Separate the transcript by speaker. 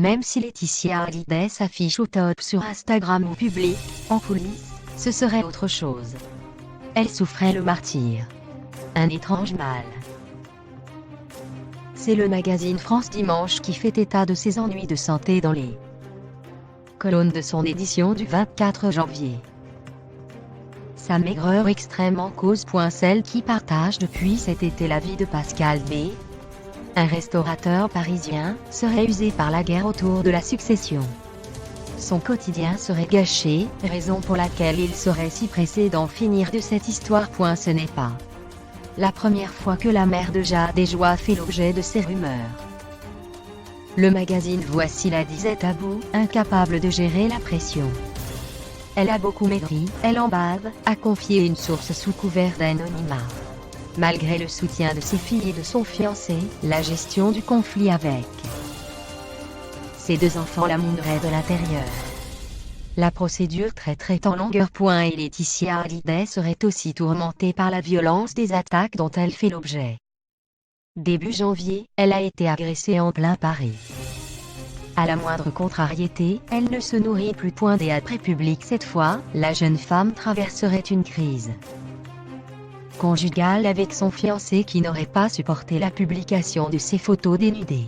Speaker 1: Même si Laetitia Hallyday s'affiche au top sur Instagram ou publie, en coulisses, ce serait autre chose. Elle souffrait le martyre. Un étrange mal. C'est le magazine France Dimanche qui fait état de ses ennuis de santé dans les colonnes de son édition du 24 janvier. Sa maigreur extrême en cause. Celle qui partage depuis cet été la vie de Pascal B, un restaurateur parisien, serait usé par la guerre autour de la succession. Son quotidien serait gâché, raison pour laquelle il serait si pressé d'en finir de cette histoire. Ce n'est pas la première fois que la mère de Jade et Joie fait l'objet de ces rumeurs. Le magazine Voici la disait à bout, incapable de gérer la pression. Elle a beaucoup maigri, elle en bave, a confié une source sous couvert d'anonymat. Malgré le soutien de ses filles et de son fiancé, la gestion du conflit avec ses deux enfants la mounerait de l'intérieur. La procédure traiterait en longueur. Et Laetitia Hallyday serait aussi tourmentée par la violence des attaques dont elle fait l'objet. Début janvier, elle a été agressée en plein Paris. À la moindre contrariété, elle ne se nourrit plus. Et après public cette fois, la jeune femme traverserait une crise conjugale avec son fiancé qui n'aurait pas supporté la publication de ses photos dénudées.